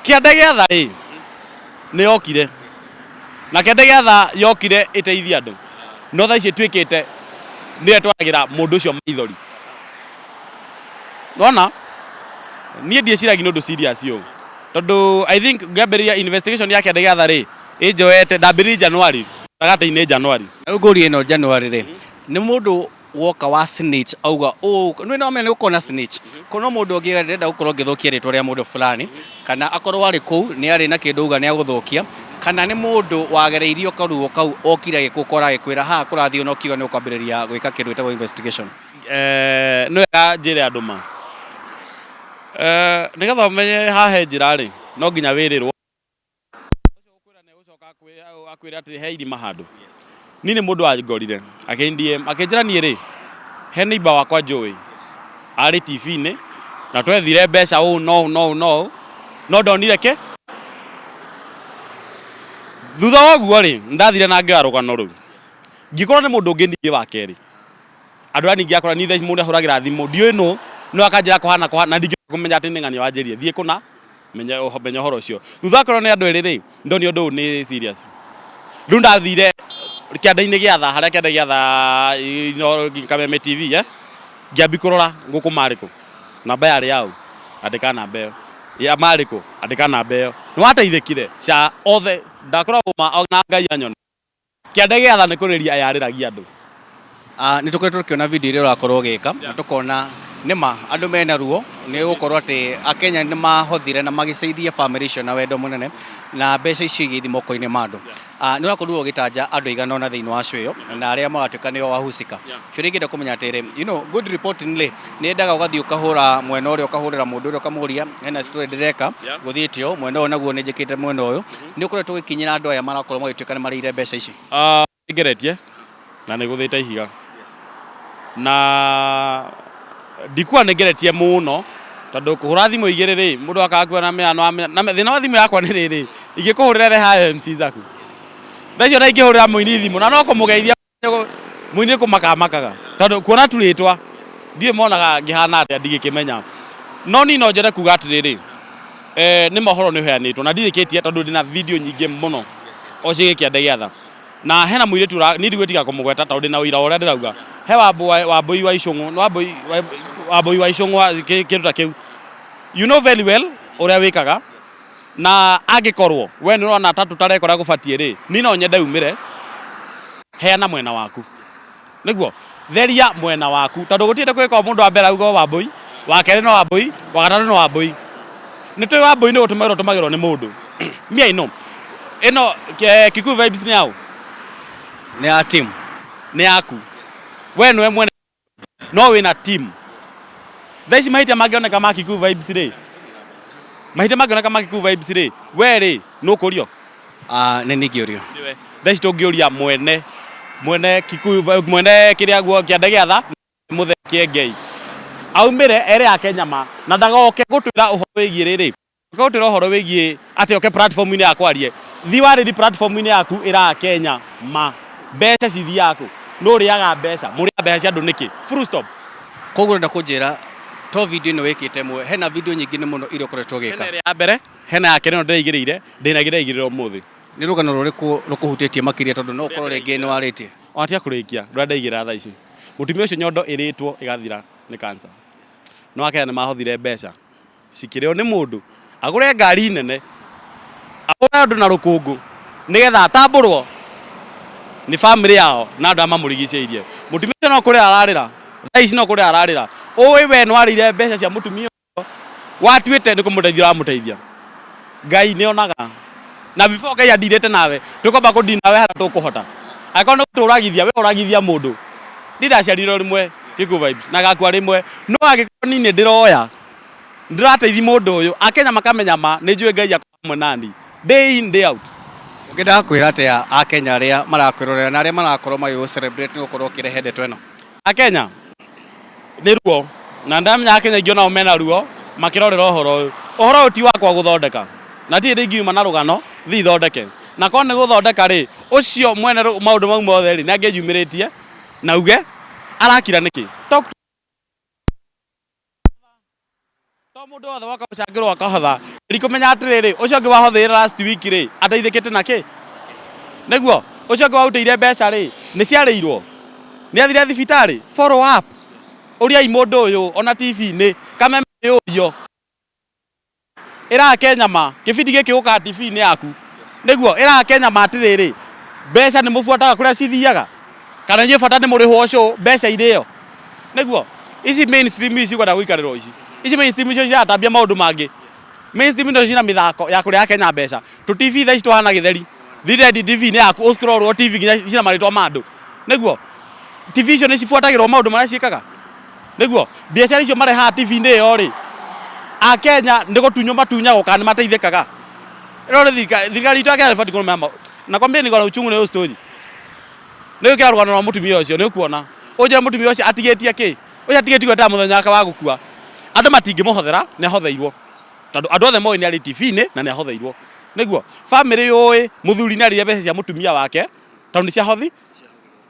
Kĩande gĩa tha rĩ nĩ yokire na kĩande gĩa tha yokire ĩteithia andũ no tha ici twĩkĩte nĩ etwaragĩra mũndũ ũcio maithori nona niĩ ndieciragia nĩ ũndũ serious ũũ tondũ I think ngĩambĩrĩria investigation ya kĩande gĩa tha rĩ ĩnjoete ndambĩrĩria January gatagatĩ-inĩ January ngũrie ĩno January rĩ nĩ mũndũ woka wa snitch auga nĩ no mene uko na snitch kono mũndũ ũngĩ arenda gũkorwo ngĩthũkia rĩtwa rĩa mũndũ fulani kana akorwo arĩ kũu nĩ arĩ na kĩndũ uga nĩ agũthũkia kana nĩ mũndũ wagereirio karuo kau okire gũkora gĩkwĩra haha kũrathiĩ no kiuga nĩ ũkwambĩrĩria gwĩka kĩndũ gĩtagwo investigation nĩ wega njĩre andũ ma nĩgetha ũmenye haha njĩra rĩ no nginya wĩrĩrwo ũcio ũkwĩra nĩ gũcoka akwĩra atĩ he irima handũ niĩ nĩ mũndũ wangorire akĩnjĩra niĩ rĩ he neighbor wakwa njũĩ arĩ TV-inĩ na twethire mbeca ũũ no ndonire kĩ thutha wa ũguo rĩ ndathire na ngĩoya rũgano rũu ngĩkorwo nĩ mũndũ ũngĩ ningĩ wa kerĩ andũ aya ningĩ akora nĩ mũndũ ahũragĩra thimũ ndiũĩ no akanjĩra kũhana na ndingĩkũmenya atĩ nĩ ng'ani wanjĩrie thiĩ kũna menya ũhoro ũcio thutha akorwo nĩ andũ erĩ rĩ ndonio ũndũ ũyũ nĩ serious rĩu ndathire kĩande-inĩ gĩa tha harĩa kĩande gĩa tha Kameme TV ngĩambi kũrora ngũkũ marĩkũ namba yarĩ yaũ andĩka namba ĩyo ya marĩkũ andĩka namba ĩyo nĩ wateithĩkire ca othe ndakoragwo na Ngai anyone kĩande gĩa tha nĩ kũrĩria yarĩragia andũ nĩ tũkoretwo tũkĩona video iria ũrakorwo ũgĩka na tũkona nĩma andũ mena ruo nĩ gũkorwo atĩ Akenya nĩ mahothire na magĩceithia family icio na wendo mũnene na mbeca icio igĩthi moko-inĩ ma andũ nĩ ũrakorirwo ũgĩtanja andũ aigana ũna thĩinĩ wa cuĩyo na arĩa magatuĩka nĩo wahusika kĩũria ingĩenda kũmenya atĩrĩ good reporting nĩ yendaga ũgathiĩ ũkahũra mwena ũrĩa ũkahũrĩra mũndũ ũrĩa ũkamũria hena story ndĩreka gũthiĩte ũũ mwena ũyũ naguo nĩ njĩkĩte mwena ũyũ nĩ ũkoretwo ũgĩkinyĩra andũ aya marakorwo magĩtuĩka nĩ marĩire mbeca ici ngeretie na nĩ gũthĩte ihiga na ndikuwa nĩ ngeretie mũno tondũ kũhũra thimũ igĩrĩ rĩ mũndũ akakuona na thĩna wa thimũ yakwa nĩ rĩrĩ ingĩkũhũrĩra reha MC zaku thaa icio na ingĩhũrĩra mũini thimũ na no kũmũgeithia mũini nĩ kũmakamakaga tondũ kuona turĩtwa ndiĩ monaga ngĩhana atĩa ndigĩkĩmenya no niĩ no njende kuga atĩrĩrĩ nĩ mohoro nĩ ũheanĩtwo na ndirĩkĩtie tondũ ndĩna video nyingĩ mũno o ciĩgiĩ kĩande gĩa tha na hena mũirĩtu niĩ ndigwĩtiga kũmũgweta tondũ ndĩna ũira ũrĩa ndĩrauga he Wambui wa Icũng'ũ Wambui wa Icũng'ũ kĩndũ ta kĩu you know very well ũrĩa wĩkaga na angĩkorwo we nĩ ũrona ta tũtarekora gũbatiĩ rĩ niĩ no nyende umĩre heana mwena waku nĩguo theria mwena waku tondũ gũtiĩte gwĩka mũndũ wa mbere auga Wambui wa kerĩ no Wambui wa gatatũ no Wambui nĩ tũĩ Wambui nĩ gũtũmagĩrwo nĩ mũndũ mia ĩno Kikuyu Vibes nĩ yaũ nĩ ya team nĩ yaku we nĩwe mwene no wĩna team thaa ici mahĩtia mangĩoneka ma Kikuyu Vibes rĩ mahĩtia mangĩoneka ma Kikuyu Vibes rĩ we rĩ nĩ ũkũrio nĩ ningĩũrio thaa ici tũngĩũria mwene Kikuyu mwene kĩrĩa guo kĩande gĩa tha mũthekie Ngei aumĩre ere Akenya ma na ndagoke gũtwĩra ũhoro wĩgiĩ rĩrĩ gũtwĩra ũhoro wĩgiĩ atĩ oke platform-inĩ yakwa arie thiĩ warĩri platform-inĩ yaku ĩra Akenya ma mbeca cithiaga kũ no ũrĩaga mbeca mũrĩa mbeca cia andũ nĩkĩ full stop koguo ndenda kũnjĩra to video ĩno wĩkĩte mwe hena video nyingĩ nĩ mũno iria ũkoretwo ũgĩka hena ya mbere hena ya kerĩ no ndĩraigĩrĩire ndĩnaigĩrĩire ũmũthĩ nĩ rũgano rũrĩkũ rũkũhutĩtie makĩria tondũ no ũkorwo rĩngĩ nĩ warĩtie watia kũrĩkia rũrĩa ndaigĩra thaa ici mũtumia ũcio nyondo ĩrĩtwo ĩgathira nĩ cancer no Akenya nĩ mahothire mbeca cikĩrĩo nĩ mũndũ agũre ngari nene agũre andũ na rũkũngũ nĩgetha atambũrwo nĩ family yao na andũ mamũrigicĩirie mũtumia ũcio no kũrĩa ararĩra thaa ici no kũrĩa ararĩra ũĩ we nĩ warĩire mbeca cia mũtumia ũcio watuĩte nĩ kũmũteithia ũramũteithia Ngai nĩ onaga na before Ngai andirĩte nawe tũkwamba kũndina nawe harĩa tũkũhota angĩkorwo nĩ gũtũragithia we ũragithia mũndũ ndaciarirwo rĩmwe Kikuyu Vibes na gakua rĩmwe no angĩkorwo niĩ nĩ ndĩroya ndĩrateithia mũndũ ũyũ Akenya makamenya ma nĩ njũĩ Ngai akamwe nani day in day out ũngĩenda kwĩra atĩa Akenya arĩa marakwĩrorera na arĩa marakorwo magĩgũ celebrate nĩ gũkorwo ũkĩrehe ndeto ĩno Akenya nĩ ruo na ndamenya Akenya aingĩ onao mena ruo makĩrorera ũhoro ũyũ ti wakwa gũthondeka na ti ingiuma na rũgano thiĩ thondeke na korwo nĩ gũthondeka rĩ ũcio mwene maũndũ mau mothe rĩ na angĩyumĩrĩtie na uge arakira nĩkĩ to mũndũ wothe waka gũcangĩrwo akahotha Ndikumenya atiriri ucio ngi wahothira last week ri ateithikite naki niguo ucio ngi wautire mbeca ri ni ciareirwo ni athire thibitari follow up uria imundu uyu ona TV ni kameme uyo ira Kenya ma kibindi giki guka TV ni yaku niguo ira Kenya ma atiriri mbeca ni mubuataga kuria cithiaga kana nyi bata ni muriho ucio mbeca irio niguo ici mainstream ici gwada guikariro ici mainstream icio ciratambia maundu mangi mainstream ndo cina mithako ya kuria Kenya mbeca tu TV thaici tuhana githeri thiredi TV ni yaku uscrollwo TV nginya cina maritwa mandu niguo TV icio ni cifuatagirwo maundu maria ciikaga niguo biacara icio mareha TV ni yo ri a Kenya ndiko tunyo matunyagwo kana mateithikaga ro thirikari itu akira ribati kuno na kwambia ni gora uchungu ni story ni kira rugano rwa mutumia ucio ni kuona ujira mutumia ucio atigetie ki ucio atigetie gweta muthenya wake wa gukua andu matingimuhothera ni hotheirwo tondu andu othe moi ni ari TV ni na ni hotheirwo niguo family yoi muthuri ni ari mbeca cia mutumia wake tondu cia hothi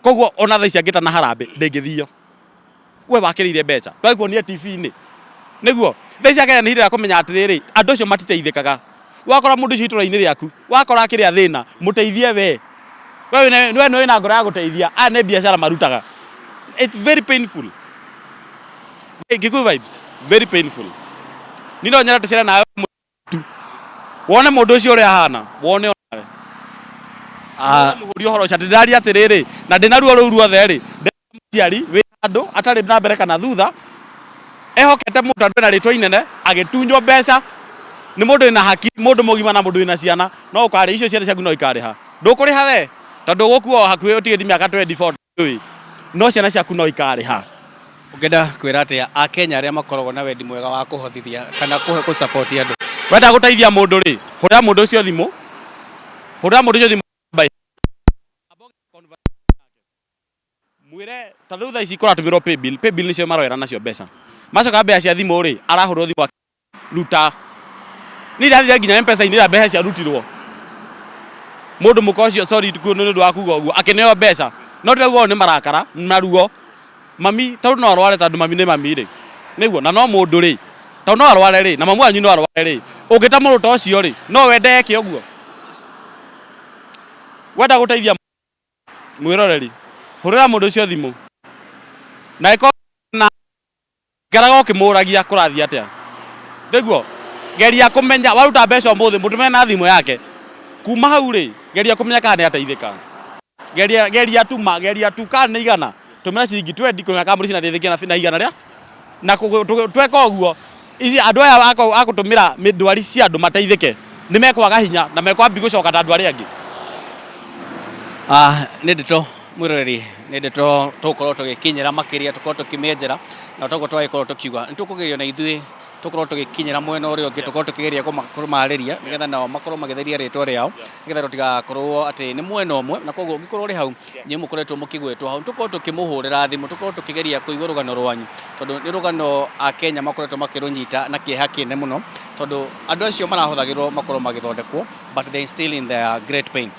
koguo ona thaici angita na harambe ndingithio we wakirire mbeca twaikuonia TV ni niguo thaici akenya ni hira kumenya atiriri andu acio matiteithikaga wakora mundu ucio ituraini riaku wakora akiria thina muteithie we we na ngoro ya guteithia a ne biashara marutaga it's very painful Gikuyu vibes very painful nino nyara tucera nawe wone mundu ucio uri ahana wone onawe muhuri ohoro cha ndari atiriri na ndina ruo ruu ruothe ri ndiari we andu atari na mbere kana thutha ehokete mundu andu na ritwa inene agitunywo mbeca ni mundu ina haki mundu mugima na mundu ina ciana no ukari icio ciana ciaku no ikariha ndukuriha we tondu gukuo hakuhi utigiti miaka 24 no ciana ciaku no ikariha ukenda kwira atia a Kenya aria makoragwo na wendi mwega wa kuhothithia kana ku support andu wenda guteithia mundu ri hura mundu ucio thimu mwire tondu thaa ici kuratumirwo pay bill nicio maroera nacio mbeca macoka mbeca cia thimu ri arahurwo thimu ruta ni ndathire nginya M-Pesa ini ra mbeca cia rutirwo mundu mukocio sorry tukuno ndu wakuga uguo akineo mbeca no ndiraguo ni marakara maruo mami tondu no arware tondu mami ni mami ri niguo na no mundu ri tondu no arware ri na mamu anyu no arware ri ungita mundu ta ucio ri no wende eke uguo wenda guteithia mwiroreri hurira mundu ucio thimu na iko na karago kimuragia kurathia atia niguo geria kumenya waruta mbeca umuthi mutume na thimu yake kuma hau ri geria kumenya kana ni ateithika geria tu kana ni igana tumira ciringi 20 kumenya kana muri cina teithikia na igana ria na tweka uguo ici andu aya akutumira midwari cia andu mateithike ni mekwaga hinya na mekwambi gucoka ta andu aria angi ni ndito mwiroreri ni ndito tukorwo tugikinyira makiria tukorwo tukimenjera na tukorwo twagikorwo tukiuga nitukugerio na ithui tukorwo tugikinyira mwena uria ungi tukorwo tukigeria kumariria nigetha nao makorwo magitheria ritwa riao nigetha tutigakorwo ati ni mwena umwe na koguo ngikorwo ri hau nyi mukoretwo mukigwetwo hau tukorwo tukimuhurira thimu tukorwo tukigeria kuigwa rugano rwanyu tondu ni rugano a Kenya makoretwo makirunyita na kieha kine muno tondu andu acio marahuthagirwo makorwo magithondekwo but they still in their great pain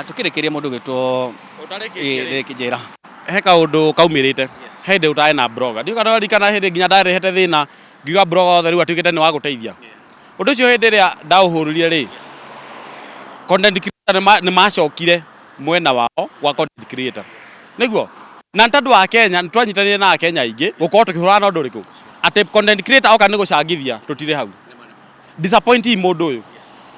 tukirikiria mundu gitwo utarikijira he kaundu kaumirite hindi utae na blogger ndio kana hindi nginya ndarehete thina ngiuga blogger othe riu atuikite ni wa guteithia undu ucio hindi ria ndauhurire ri content creator ni macokire mwena wao wa content creator niguo na ntandu wa Kenya nitwanyitanire na Kenya ingi gukorwo tukihurana na undu riku ati content creator oka ni gucangithia tutire hau disappointing mundu uyu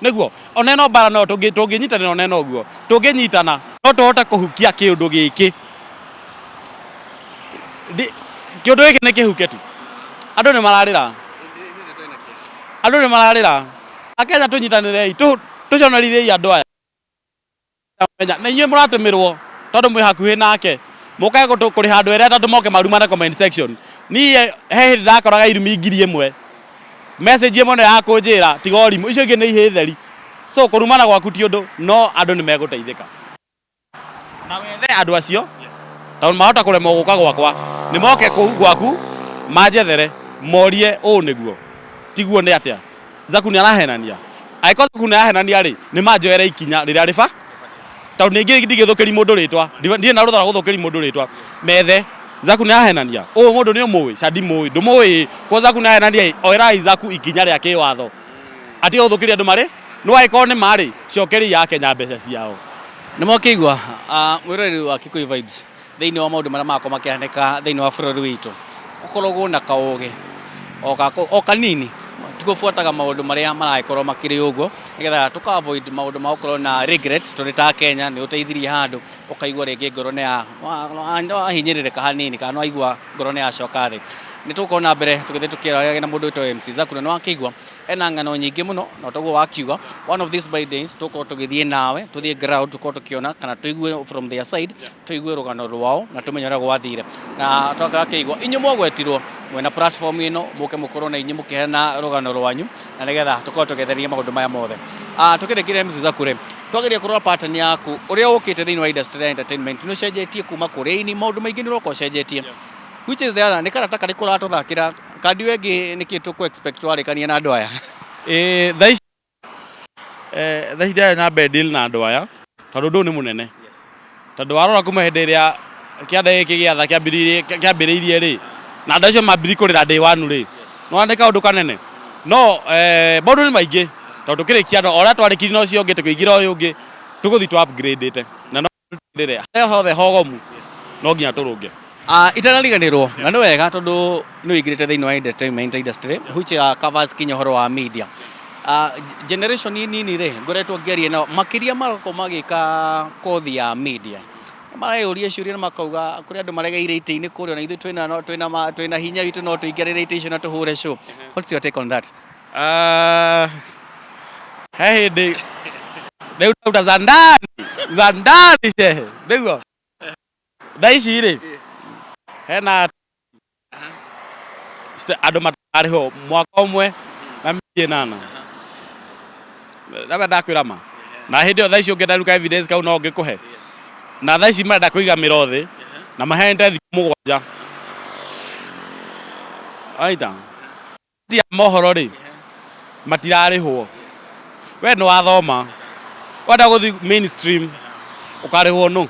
niguo oneno bara no tunginyitanira oneno uguo tunginyitana no tuhota kuhukia kiundu giki kiundu giki ni kihuketu andu ni mararira Akenya tunyitanire tuconorithie andu aya na inyuĩ mũratũmirwo tondu mwĩ hakuhĩ nake mũkae kũrĩha andũ erĩ atatũ moke maruma na comment section niĩ he hĩndĩ ndakoraga irumi 1000 message ĩmwe no ya kũnjĩra tiga ũrimũ icio ingĩ nĩ ihĩ theri so kũrumana gwaku ti ũndũ no andũ nĩ megũteithĩka na wethe andũ acio tondu mahota kũremwo gũka gwakwa nĩ moke kũu gwaku manjethere morie ũũ nĩguo tiguo nĩ atĩa Zaku nĩ arahenania aiko Zaku nĩ arahenania rĩ nĩ manjoere ikinya rĩrĩa rĩba tondu ningĩ ndigĩthũkĩri mũndũ rĩtwa ndirĩ na rũtha rwa gũthũkĩri mũndũ rĩtwa methe Zaku nĩ arahenania ũũ mũndũ nĩ ũmũĩ Shadi mũĩ ndũmũĩ ko Zaku nĩ arahenania oerai Zaku ikinya rĩa kĩwatho ati uthukiria andu mari no icon mari cokeri ya Kenya mbeca ciao nä mwakäigua mwärori wa Kikuyu Vibes thä-inä wa maå ndå marä a makorwo makähanä thä-inä wa bå rå ri witå gå koragwo na kaå gä o kanini tugå buataga maå ndå marä a maragäkorwo makä rä å guo nä getha tå ka avoid maå ndå ma gå korwo na regrets tå rä ta Kenya nä å teithirie handå å kaigua rä ngä ngoro nä yahinyä rä rä ka hanini kana waigua ngoro nä yacoka thä nä tå korwo na mbere tå gä thiä tå kä aragia na må ndå wä two MC Zaku na nä wakäigua ena ng'ano nyingä må no na toguo wakiuga one of these by days tå korwo tå gä thiä nawe tå thiä ground tå korwo tå kä ona kana tå igue from their side tå igue rå gano rwao na tå menye å rä a gwathire na twakä akäigua inyuä mwagwetirwo mwena platform ä no må ke må korwo na inyuä må kä heana rå gano rwanyu na nä getha tå korwo tå getheria maå ndå maya mothe tå kä rä kä MC Zaku rä twageria kå rora pattern yaku å rä a å kä te thä-inä wa industry ya entertainment nä å cenjetie kuma kå rä ini maå ndå maingä nä å roka å cenjetie which is the other nä karata karä kå ratå thakä ra kandi wengä nä kä tå kå expect twarä kania na andå aya thaici ndirarä na mbere deal na andå aya tondå ndå nä må nene tondå warora kuma hä ndä ä rä a kä anda gä kä gä atha kä ambä rä irie rä na andå acio mambiri kå rä ra ndä wanu rä no andä kaå ndå kanene no maå ndå nä maingä tondå tå kä rä kia o rä a twarä kiri no cio ngä tå kä ingä ra å yå ngä tå gå thiä tå upgrade te na no rä re harä hothe hogomu no nginya tå rå nge itanariganirwo na nä wega tondå nä å ingä rä te thä-inä wa entertainment industry which covers kinya å horo wa media generation nini rä ngoretwo ngäaria nao makä ria magakorwo magä ka kothi ya media mareyå ria ciå ria na makauga kå rä andå maregeire itä-inä kå rä ona ithuä twä na hinya witå no tå ingä rä re itä icio na tå hå re show. What's your take on that? he hä ndä rä u ndauta zandani cehe nä guo thaici rä hena andå matarä ho mwaka å mwe na mä nana na ndakwä ra ma na hä ndä ä yo thaici å ngä ndaruka evidence kau no ngä kå he na thaici marenda kå iga mä ro thä na maheanete thikå må gwanja aita tia mohoro rä matirarä hwo we nä wathoma wenda gå thiä mainstream å karä hwo no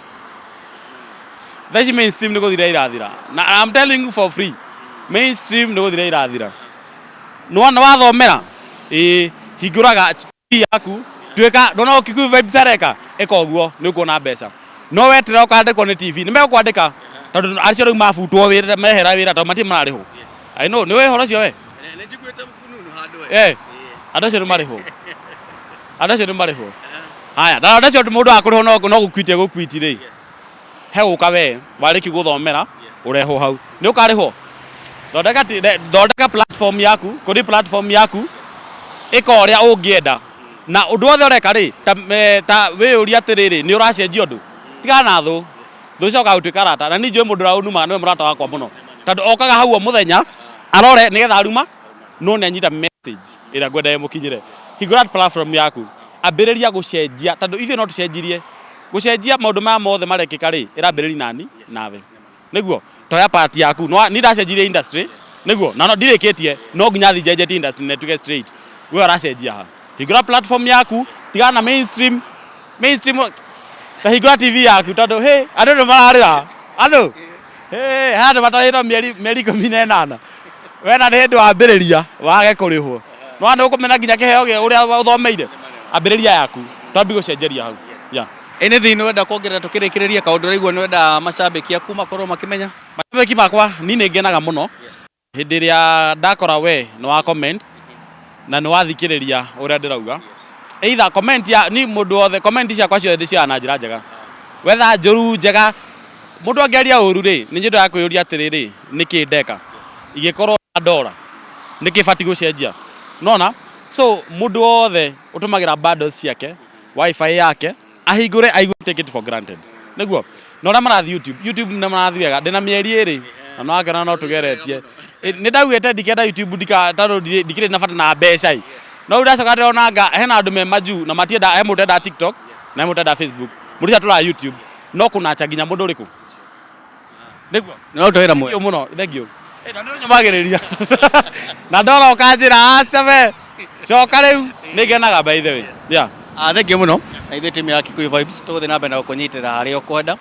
thaici mainstream nä gå thira irathira na I'm telling you for free mainstream nä gå thira irathira nä wathomera hingå raga yaku tuä ka ndona Kikuyu Vibes areka eka å guo nä å kuona mbeca no weterera å kandä kwo nä TV nä megå kwandä ka tondå acio rä u mabutwo mehera wä ra tondå matirä mararä hwo nä wä horo cio we andå acio nä marä hwo andå acio nä marä hwo haya na andå acio må ndå akå rä hwo no gå kwiti gå kwiti rä he gå ka we warä ki gå thomera å rehwo hau nä å karä hwo thondeka platform yaku kå rä platform yaku ä ka å rä a å ngä enda na å ndå othe å reka rä ta wä å ria atä rä rä nä å racenjia å ndå tigana na thå coka gå tuä ka rata na ninjå må ndå raunuma nä we må rata wakwa må no tondå okaga hau o må thenya arore nä getha aruma no nä anyita message ä rä a ngwenda må kinyä re hingå platform yaku ambä rä ria gå cenjia tondå ithuä no tå cenjirie gå cenjia maå ndå maya mothe marekä ka rä ä rambä rä ri nani nawe nä guo toya part yaku nä ndacenjirie industry nä guo na ndirä kä tie no nginya thi njenjetie industry na tuge straight we aracenjia ha hingå platform yaku tigana na mainstream ta hingå TV yaku tondå andå nä mararä ra andå handå matarä two mĩeri 18 wena nä hä ndä wambä rä ria wage kå rä hwo no nä å kå mena nginya kä heo å rä a å thomeire ambä rä ria yaku twambi gå cenjeria hau nä thä nä wenda kuongerera tå kä rä kä rä ria kaå ndå raigua nä wenda macambäki aku makorwo makä menya macambäki makwa ni nä ngenaga må no hä ndä ä rä a ndakora we nä wa comment na nä wathikä rä ria å rä a ndä rauga either comment ya ni må ndå wothe comment ciakwa ciothe ndä ciaga na njä ra njega wetha njå ru njega må ndå angäaria å ru rä nä njä ndå ya kwä å ria atä rä rä nä kä ndeka igä korwo na ndora nä kä bati gå cenjia nona so må ndå wothe å tå magä ra bundles ciake wifi yake ahingå re aigue take it for granted nä guo na å rä a marathi YouTube nä marathi wega ndä na mä eri ä rä na no akena no tå geretie nä ndaugä te ndikenda YouTube tondå ndikä rä na bata na mbeca no ndacoka ndĩronanga hena andũ me maju na matienda he mũndũ enda TikTok na he mũndũ enda Facebook mũndũ cia tũra YouTube no kũnacha nginya mũndũ ũrĩkũ nĩguo no twĩra mwe mũno thank you na nĩ nyamagĩrĩria na ndora ũkanjĩra aca we coka rĩu nĩ ngenaga by the way thank you mũno na ithuĩ timu ya Kikuyu Vibes tũgũthiĩ na mbere na gũkũnyitĩra harĩa ũkwenda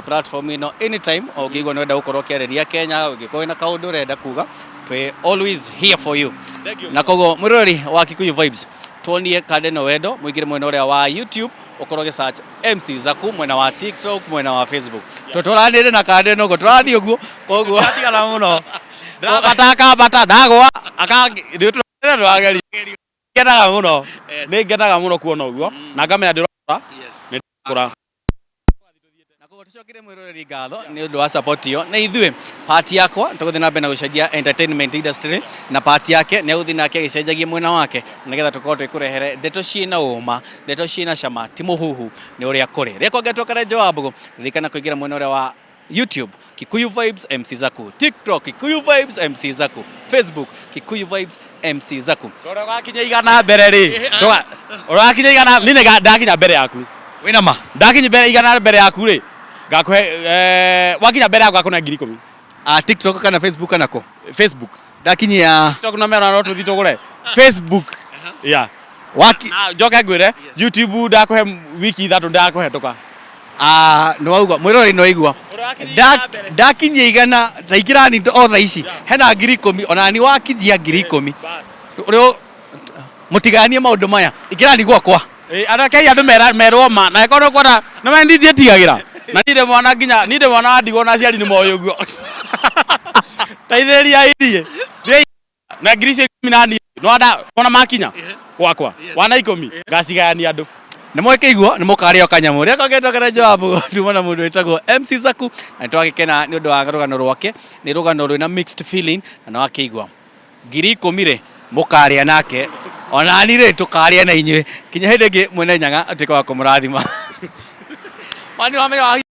platform ĩno anytime ũngĩigua nĩ wenda gũkorwo ũkĩarĩria Kenya ũngĩkorwo na kaũndũ ũrenda kuga we always here for you na kogo mwirori wa Kikuyu Vibes tuonie kandeno wendo mwigire mwena uria wa YouTube ukoroge search MC Zaku mwena wa TikTok mwena wa Facebook tutoranire na kandeno go turathi uguo koguo atigana muno bataka bata dagwa aka ndio ageri ngenaga muno ni ngenaga muno kuona uguo na ngamenya ndirora ni kura na koguo tucokire mwiroreri ngatho ni undu wa support yo na ithuĩ part yakwa tuguthi na mbere na gucenjia entertainment industry na part yake ni guthi nake gicenjagie mwena wake nigetha tukorwo twikurehere ndeto ciina uma ndeto ciina cama ti muhuhu ni uria kuri rekwa ngetwo kare Joabu ririkana kuingira mwena uria wa YouTube Kikuyu Vibes MC Zaku, TikTok Kikuyu Vibes MC Zaku, Facebook Kikuyu Vibes MC Zaku. Urakinya igana mbere ri urakinya igana nini ndakinya mbere yaku wina ma ndakinya mbere igana mbere yaku ri ngakwe wakinya mbere yaku akona 10,000 TikTok kana Facebook kana ko Facebook ndakinya TikTok na mera no tuthi tugure Facebook yeah waki njoke ngwire YouTube ndakuhe wiki 3 ndakuhetũka no wauga mwirori no igua ndakinyia igana taikirani otha ici hena 10,000 ona ni wakijia 10,000 uri mutiganie maundu maya ikirani gwakwa anake andu merwo ma na ikono kwara na mendi tigagira na ninde mwana nginya ninde mwana ndigo na ciari ni moyo guo taithĩria irie na 10,000 no anda ona makinya gwakwa wana 10 ngacigania andu nä mweke igua nä må karä o kanyamå rä a kongetokera Joabu tuma na må ndå wä tagwo MC Zaku na nä twagäkena nä å ndå wa rå rwake nä rå gano rwä na mixed feeling na nä wakä igua 10,000 rä må karä a nake onani rä tå karä a na inyuä kinya hä ndä ä ngä mwene nyaga atuä ka wa kå må rathima